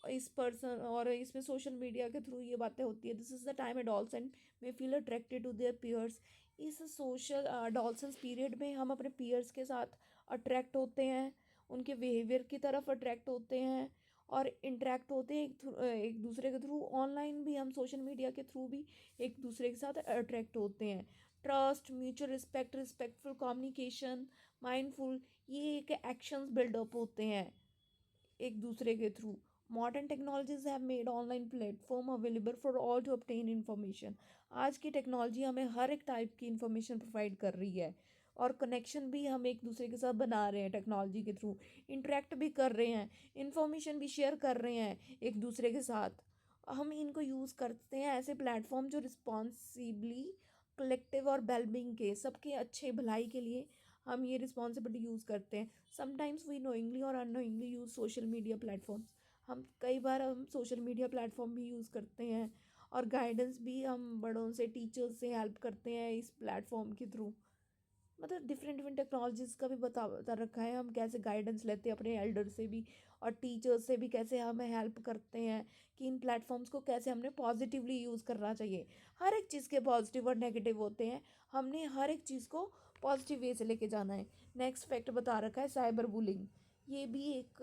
इस पर्सन, और इसमें सोशल मीडिया के थ्रू ये बातें होती है। This is the time adolescent may feel attracted to their peers. इस सोशल एडोलसेंस पीरियड में हम अपने पीयर्स के साथ अट्रैक्ट होते हैं, उनके बिहेवियर की तरफ अट्रैक्ट होते हैं और इंटरेक्ट होते हैं एक दूसरे के थ्रू। ऑनलाइन भी हम सोशल मीडिया के थ्रू भी एक दूसरे के साथ अट्रैक्ट होते हैं। Trust, mutual respect, respectful communication, mindful, ये एक एक्शंस बिल्डअप होते हैं एक दूसरे के through. Modern technologies have made online platform available for all to obtain information. आज की टेक्नोलॉजी हमें हर एक टाइप की इंफॉर्मेशन प्रोवाइड कर रही है और कनेक्शन भी हम एक दूसरे के साथ बना रहे हैं टेक्नोलॉजी के थ्रू। इंटरेक्ट भी कर रहे हैं, इंफॉर्मेशन भी शेयर कर रहे हैं एक दूसरे के साथ। हम इनको यूज़ करते हैं ऐसे प्लेटफॉर्म जो रिस्पॉन्सिबली कलेक्टिव और वेलबींग के सबके अच्छे भलाई के लिए हम ये रिस्पॉन्सिबिलिटी यूज़ करते हैं। समटाइम्स वी नोइंगली और unknowingly use social media platforms. हम कई बार हम सोशल मीडिया प्लेटफॉर्म भी यूज़ करते हैं और गाइडेंस भी हम बड़ों से, टीचर्स से हेल्प करते हैं इस प्लेटफॉर्म के थ्रू। मतलब डिफरेंट डिफरेंट टेक्नोलॉजीज़ का भी बता रखा है, हम कैसे गाइडेंस लेते हैं अपने एल्डर से भी और टीचर्स से भी, कैसे हमें हेल्प करते हैं कि इन प्लेटफॉर्म्स को कैसे हमने पॉजिटिवली यूज़ करना चाहिए। हर एक चीज़ के पॉजिटिव और नेगेटिव होते हैं, हमने हर एक चीज़ को पॉजिटिव वे से लेके जाना है। नेक्स्ट फैक्ट बता रखा है साइबर बुलिंग। ये भी एक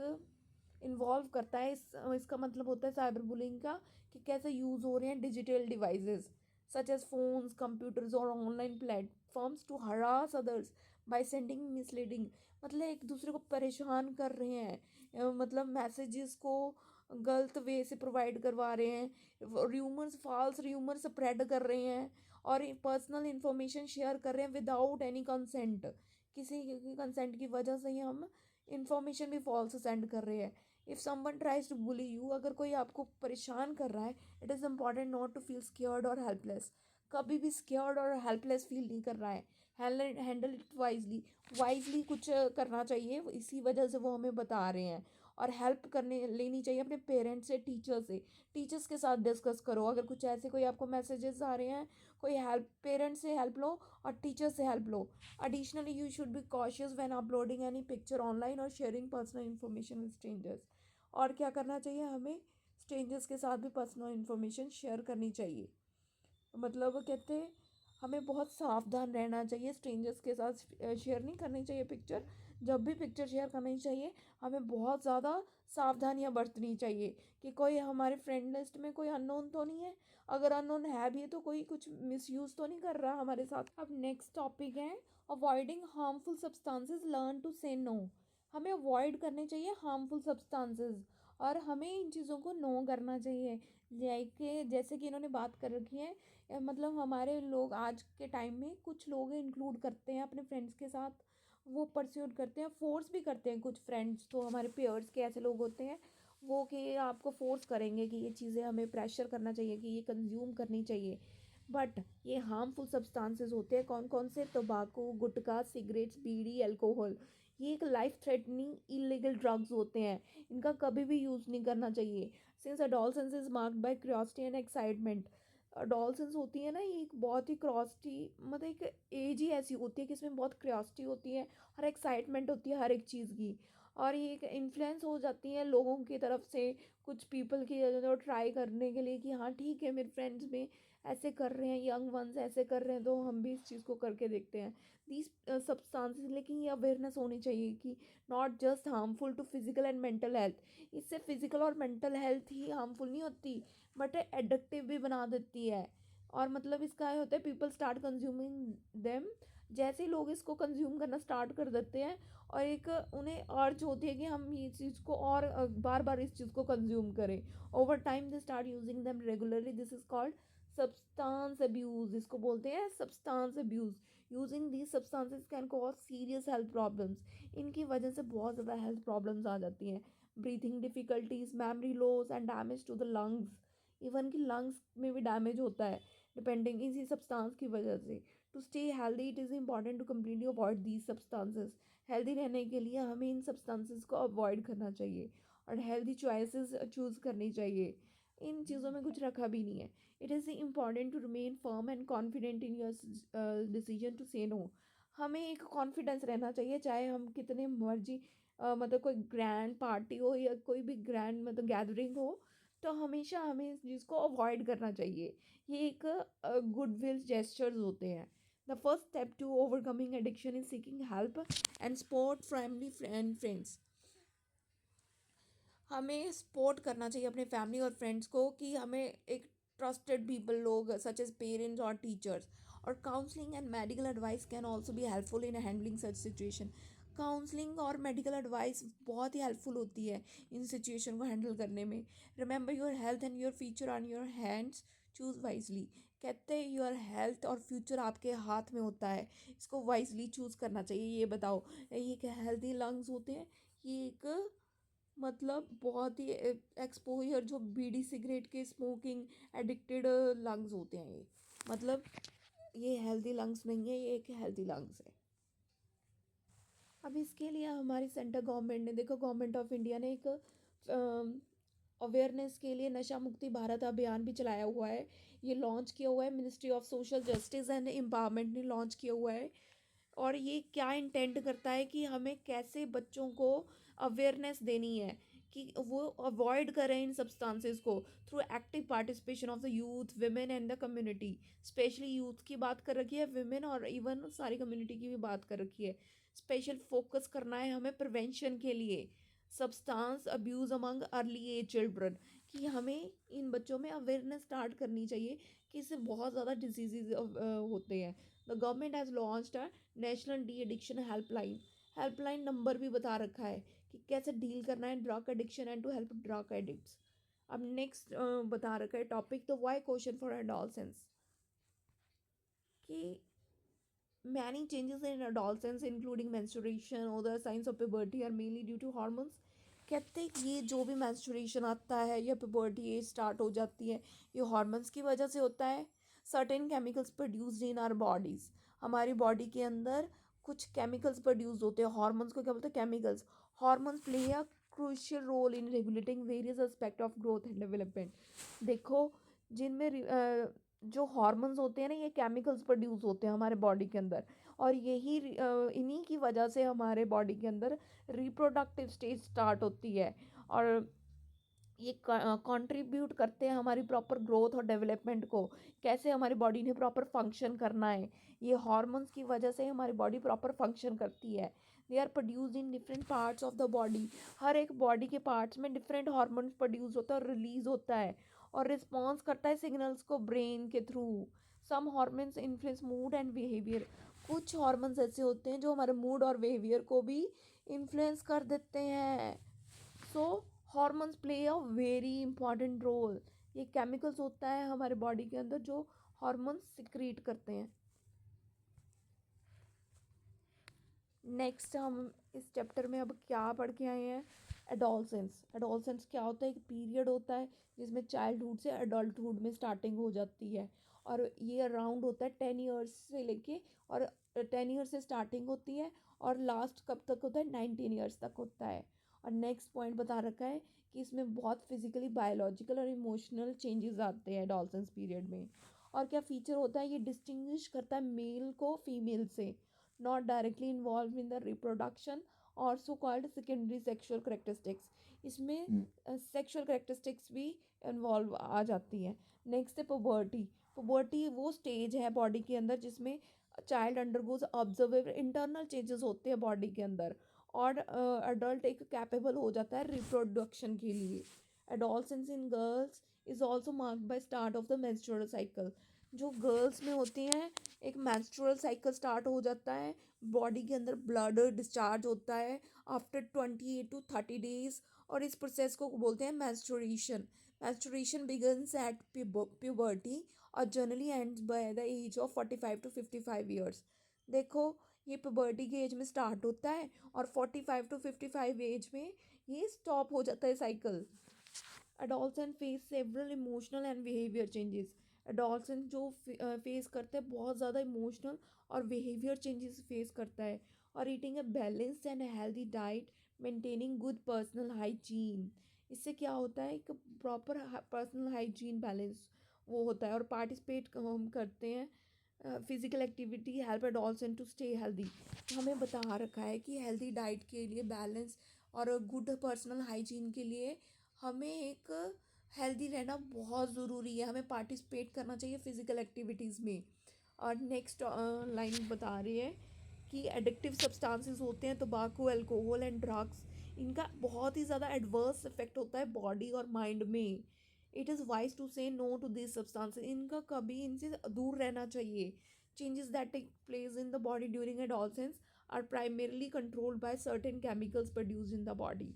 इन्वॉल्व करता है इसका मतलब होता है साइबर बुलिंग का कि कैसे यूज़ हो रहे हैं digital devices such as phones, computers और online platforms to harass others by sending misleading. मतलब एक दूसरे को परेशान कर रहे हैं, मतलब मैसेजेस को गलत वे से प्रोवाइड करवा रहे हैं, र्यूमर्स, फॉल्स र्यूमर स्प्रेड कर रहे हैं और पर्सनल इंफॉर्मेशन शेयर कर रहे हैं विदाउट एनी कंसेंट। किसी कंसेंट की वजह से ही हम इंफॉर्मेशन भी फॉल्स सेंड कर रहे हैं। If someone tries to bully you, अगर कोई आपको परेशान कर रहा है, it is important not to feel scared और हेल्पलेस। कभी भी स्केयर्ड और हेल्पलेस फील नहीं कर रहा है। हैंडल इट वाइजली, वाइजली कुछ करना चाहिए, इसी वजह से वो हमें बता रहे हैं। और हेल्प करने लेनी चाहिए अपने पेरेंट्स से, टीचर से। टीचर्स के साथ डिस्कस करो अगर कुछ ऐसे कोई आपको मैसेजेस आ रहे हैं, कोई हेल्प, पेरेंट्स से हेल्प लो और टीचर से help low. Additionally, you should be cautious when uploading any picture online or sharing personal information with strangers। और क्या करना चाहिए, हमें स्ट्रेंजर्स के साथ भी पर्सनल इन्फॉर्मेशन शेयर करनी चाहिए। मतलब कहते हैं हमें बहुत सावधान रहना चाहिए, स्ट्रेंजर्स के साथ शेयर नहीं करनी चाहिए पिक्चर जब भी पिक्चर शेयर करनी चाहिए हमें बहुत ज़्यादा सावधानियां बरतनी चाहिए कि कोई हमारे फ्रेंड लिस्ट में कोई अननोन तो नहीं है, अगर अननोन है भी तो कोई कुछ मिसयूज़ तो नहीं कर रहा हमारे साथ। अब नेक्स्ट टॉपिक है avoiding harmful substances, learn to say no. हमें अवॉइड करने चाहिए हार्मफुल सब्सटेंसेस और हमें इन चीज़ों को नो करना चाहिए। जैसे कि इन्होंने बात कर रखी है, मतलब हमारे लोग आज के टाइम में कुछ लोग इंक्लूड करते हैं अपने फ्रेंड्स के साथ, वो परस्यूट करते हैं, फोर्स भी करते हैं। कुछ फ्रेंड्स तो हमारे पेयर्स के ऐसे लोग होते हैं वो कि आपको फोर्स करेंगे कि ये चीज़ें हमें प्रेशर करना चाहिए कि ये कंज्यूम करनी चाहिए। बट ये हार्मफुल सब्सटेंसेस होते हैं कौन कौन से, तंबाकू, गुटखा, सिगरेट्स, बीड़ी, अल्कोहल। ये एक लाइफ थ्रेटनिंग इलीगल ड्रग्स होते हैं, इनका कभी भी यूज़ नहीं करना चाहिए। Since adolescence is marked bye curiosity and excitement. Adolescence होती है ना, ये एक बहुत ही क्यूरियोसिटी, मतलब एक एज ही ऐसी होती है कि इसमें बहुत क्यूरियोसिटी होती है और एक्साइटमेंट होती है हर एक चीज़ की। और ये एक इन्फ्लुएंस हो जाती है लोगों की तरफ से, कुछ पीपल की जो ट्राई करने के लिए कि हाँ ठीक है मेरे फ्रेंड्स में ऐसे कर रहे हैं, यंग वंस ऐसे कर रहे हैं तो हम भी इस चीज़ को करके देखते हैं। दीज सब्सटेंसेस, लेकिन ये अवेयरनेस होनी चाहिए कि not just harmful to physical and mental health. इससे फिजिकल और मेंटल हेल्थ ही हार्मफुल नहीं होती बट एडिक्टिव भी बना देती है। और मतलब इसका ये होता है पीपल स्टार्ट कंज्यूमिंग देम, जैसे ही लोग इसको कंज्यूम करना स्टार्ट कर देते हैं और एक उन्हें अर्ज होती है कि हम ये चीज़ को और बार बार इस चीज़ को कंज्यूम करें, over time they start using them regularly, this is called substance abuse. इसको बोलते हैं substance abuse. Using these substances can cause serious health problems. इनकी वजह से बहुत ज़्यादा हेल्थ प्रॉब्लम्स आ जाती हैं, breathing difficulties, memory loss and damage to the lungs. Even कि लंग्स में भी डैमेज होता है डिपेंडिंग इसी सब्सटेंस की वजह से। To stay healthy it is important to completely avoid these substances. Healthy रहने के लिए हमें इन सब्सटेंसेस को अवॉइड करना चाहिए और हेल्दी चॉइसेस चूज़ करनी चाहिए। इन चीज़ों में कुछ रखा भी नहीं है। It is important to remain firm and confident in your decision to say no. हमें एक कॉन्फिडेंस रहना चाहिए चाहे हम कितने मर्जी मतलब कोई ग्रैंड पार्टी हो या कोई भी ग्रैंड मतलब गैदरिंग हो, तो हमेशा हमें इस चीज़ को अवॉइड करना चाहिए। ये एक गुडविल जेस्चर्स होते हैं। The first step to overcoming addiction is seeking help and support family and friends. हमें सपोर्ट करना चाहिए अपने फैमिली और फ्रेंड्स को कि हमें एक ट्रस्टेड पीपल लोग सच एज पेरेंट्स और टीचर्स। और counselling and medical advice can also be helpful in handling such situation. Counselling और मेडिकल एडवाइस बहुत ही हेल्पफुल होती है इन सिचुएशन को हैंडल करने में। Remember your health and your future on your hands, choose wisely. कहते हैं योर हेल्थ और फ्यूचर आपके हाथ में होता है, इसको वाइजली चूज़ करना चाहिए। ये बताओ, ये क्या हेल्दी लंग्स होते हैं, ये एक मतलब बहुत ही एक्सपोजर जो बीड़ी सिगरेट के स्मोकिंग एडिक्टेड लंग्स होते हैं, ये मतलब ये हेल्दी लंग्स नहीं है, ये एक हेल्दी लंग्स है। अब इसके लिए हमारी सेंट्रल गवर्नमेंट ने, देखो गवर्नमेंट ऑफ इंडिया ने एक अवेयरनेस के लिए नशा मुक्ति भारत अभियान भी चलाया हुआ है। ये लॉन्च किया हुआ है, ministry of social justice and empowerment ने लॉन्च किया हुआ है। और ये क्या इंटेंट करता है कि हमें कैसे बच्चों को अवेयरनेस देनी है कि वो अवॉइड करें इन सब्सटेंसेस को through active participation of the youth, women and the community. Specially youth की बात कर रखी है, विमेन और इवन सारी कम्युनिटी की भी बात कर रखी है। स्पेशल फोकस करना है हमें प्रिवेंशन के लिए substance abuse among early age children, कि हमें इन बच्चों में अवेयरनेस स्टार्ट करनी चाहिए कि इससे बहुत ज़्यादा डिजीज़ होते हैं। The government has launched a national de addiction helpline. Helpline number भी बता रखा है कि कैसे डील करना है drug addiction and to help drug addicts. अब नेक्स्ट बता रखा है topic the why question for adolescence, कि many changes in adolescence including menstruation or the signs of puberty are mainly due to hormones। कहते हैं कि ये जो भी menstruation आता है या puberty एज स्टार्ट हो जाती है, ये हॉर्मोन्स की वजह से होता है। Certain chemicals produced in our bodies, हमारी बॉडी के अंदर कुछ केमिकल्स प्रोड्यूस होते हैं। हॉर्मोन्स को क्या बोलते हैं? Chemicals. Hormones play a crucial role in regulating various aspect of growth and development. देखो, जिनमें जो हॉर्मोन्स होते हैं ना, ये केमिकल्स प्रोड्यूस होते हैं हमारे बॉडी के अंदर, और यही इन्हीं की वजह से हमारे बॉडी के अंदर रिप्रोडक्टिव स्टेज स्टार्ट होती है और ये कंट्रीब्यूट करते हैं हमारी प्रॉपर ग्रोथ और डेवलपमेंट को। कैसे हमारी बॉडी ने प्रॉपर फंक्शन करना है, ये हॉर्मोन्स की वजह से हमारी बॉडी प्रॉपर फंक्शन करती है। They are produced in different parts of the body. हर एक बॉडी के पार्ट्स में डिफरेंट हार्मोन्स प्रोड्यूस होता है और रिलीज होता है और रिस्पॉन्स करता है सिग्नल्स को ब्रेन के through. Some hormones influence mood and behaviour. कुछ हार्मोन्स ऐसे होते हैं जो हमारे मूड और बिहेवियर को भी इन्फ्लुएंस कर देते हैं। So hormones play a very important role. ये केमिकल्स होता है हमारे बॉडी के अंदर जो हार्मोन्स सिक्रीट करते हैं। नेक्स्ट हम इस चैप्टर में अब क्या पढ़ के आए हैं, एडोलसेंस। एडोलसेंस क्या होता है? एक पीरियड होता है जिसमें चाइल्डहुड से एडल्टहुड में स्टार्टिंग हो जाती है और ये अराउंड होता है 10 ईयर्स से लेके, और 10 ईयर्स से स्टार्टिंग होती है और लास्ट कब तक होता है? 19 ईयर्स तक होता है। और नेक्स्ट पॉइंट बता रखा है कि इसमें बहुत फिजिकली, बायोलॉजिकल और इमोशनल चेंजेस आते हैं एडोलसेंस पीरियड में। और क्या फीचर होता है? ये डिस्टिंग्विश करता है मेल को फीमेल से, not directly involved in the reproduction, also called secondary sexual characteristics। इसमें सेक्सुअल करेक्टरिस्टिक्स भी इन्वॉल्व आ जाती हैं। नेक्स्ट है पुबर्टी। पुबर्टी वो स्टेज है बॉडी के अंदर जिसमें child undergoes observable internal changes होते हैं बॉडी के अंदर और अडल्ट एक कैपेबल हो जाता है रिप्रोडक्शन के लिए। Adolescence in girls is also marked by start of the menstrual cycle. जो गर्ल्स में होती हैं एक मेंस्ट्रुअल साइकिल स्टार्ट हो जाता है, बॉडी के अंदर ब्लड डिस्चार्ज होता है आफ्टर 28 to 30 days और इस प्रोसेस को बोलते हैं menstruation. Menstruation begins at puberty और generally ends by the age of 45 to 55 years. देखो ये प्यूबर्टी के एज में स्टार्ट होता है और 45 to 55 एज में ये स्टॉप हो जाता है cycle. Adolescent face several emotional and behaviour changes. Adolescent जो फेस करते हैं बहुत ज़्यादा इमोशनल और बिहेवियर चेंजेस फेस करता है। और eating a balanced and healthy diet, maintaining good personal hygiene. इससे क्या होता है? एक प्रॉपर पर्सनल हाइजीन बैलेंस वो होता है। और पार्टिसिपेट हम करते हैं physical activity help adolescent to stay healthy. हमें बता रखा है कि हेल्दी डाइट के लिए, बैलेंस और गुड पर्सनल हाइजीन के लिए हमें एक हेल्दी रहना बहुत ज़रूरी है। हमें पार्टिसिपेट करना चाहिए फिज़िकल एक्टिविटीज़ में। और नेक्स्ट लाइन बता रही है कि एडिक्टिव सब्सटेंसेस होते हैं तंबाकू, अल्कोहल एंड ड्रग्स, इनका बहुत ही ज़्यादा एडवर्स इफेक्ट होता है बॉडी और माइंड में। It is wise to say no to this substances. इनका कभी इनसे दूर रहना चाहिए। Changes that take place in the body during adolescence are primarily controlled by certain chemicals produced in the body.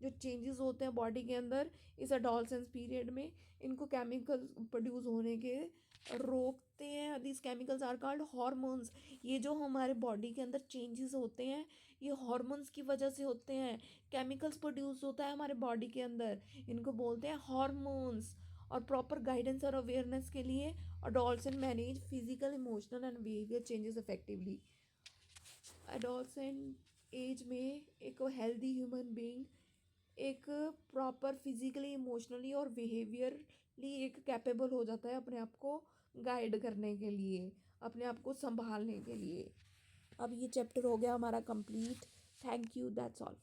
जो चेंजेस होते हैं बॉडी के अंदर इस एडोलसेंस पीरियड में, इनको केमिकल्स प्रोड्यूस होने के रोकते हैं। This chemicals are called hormones. ये जो हमारे बॉडी के अंदर चेंजेस होते हैं ये हार्मोन्स की वजह से होते हैं। केमिकल्स प्रोड्यूस होता है हमारे बॉडी के अंदर, इनको बोलते हैं हार्मोन्स। और प्रॉपर गाइडेंस और अवेयरनेस के लिए adolescent manage physical, emotional and behaviour changes effectively. Adolescent age में एक हेल्दी ह्यूमन बीइंग एक प्रॉपर फिजिकली, इमोशनली और बिहेवियरली एक कैपेबल हो जाता है अपने आप को गाइड करने के लिए, अपने आप को संभालने के लिए। अब ये चैप्टर हो गया हमारा complete. Thank you, that's all.